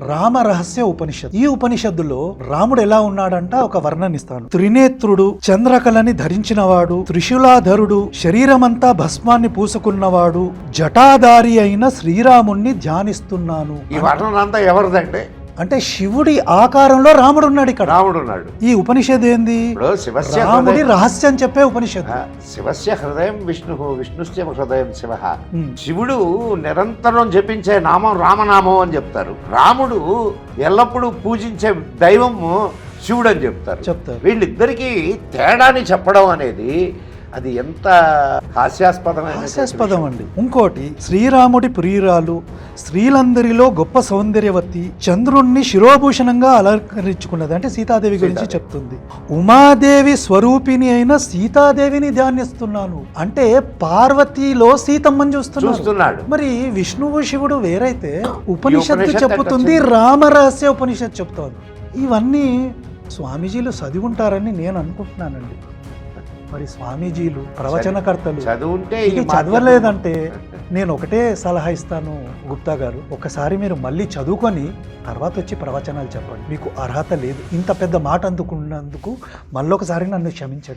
రామ రహస్య ఉపనిషత్. ఈ ఉపనిషత్తులో రాముడు ఎలా ఉన్నాడంట ఒక వర్ణనిస్తాను. త్రినేత్రుడు, చంద్రకళని ధరించినవాడు, త్రిశూలాధరుడు, శరీరమంతా భస్మాన్ని పూసుకున్నవాడు, జటాధారి అయిన శ్రీరాముణ్ణి ధ్యానిస్తున్నాను. ఈ వర్ణనంతా ఎవరిదంటే అంటే శివుడి ఆకారంలో రాముడు ఉన్నాడు ఇక్కడ. రాముడు ఉన్నాడు. ఈ ఉపనిషద్ ఏంది? రాముడి రహస్యం చెప్పే ఉపనిషత్. శివస్య హృదయం విష్ణు, విష్ణుస్య హృదయం శివ. శివుడు నిరంతరం జపించే నామం రామనామం అని చెప్తారు. రాముడు ఎల్లప్పుడూ పూజించే దైవము శివుడు అని చెప్తారు. వీళ్ళిద్దరికీ తేడాని చెప్పడం అనేది అది ఎంత హాస్యాస్పదం అండి. ఇంకోటి, శ్రీరాముడి ప్రియురాలు, స్త్రీలందరిలో గొప్ప సౌందర్యవతి, చంద్రుణ్ణి శిరోభూషణంగా అలంకరించుకున్నది అంటే సీతాదేవి గురించి చెప్తుంది. ఉమాదేవి స్వరూపిణి అయిన సీతాదేవిని ధ్యానిస్తున్నాను అంటే పార్వతిలో సీతమ్మని చూస్తున్నాడు. మరి విష్ణువు శివుడు వేరైతే ఉపనిషత్తు చెప్పుతుంది, రామరహస్య ఉపనిషత్తు చెప్తోంది. ఇవన్నీ స్వామీజీలు చదివి ఉంటారని నేను అనుకుంటున్నానండి. మరి స్వామీజీలు, ప్రవచనకర్తలు ఇది చదవలేదంటే నేను ఒకటే సలహా ఇస్తాను గుప్తా గారు, ఒకసారి మీరు మళ్ళీ చదువుకొని తర్వాత వచ్చి ప్రవచనాలు చెప్పండి. మీకు అర్హత లేదు. ఇంత పెద్ద మాట అందుకున్నందుకు మళ్ళొకసారి నన్ను క్షమించండి.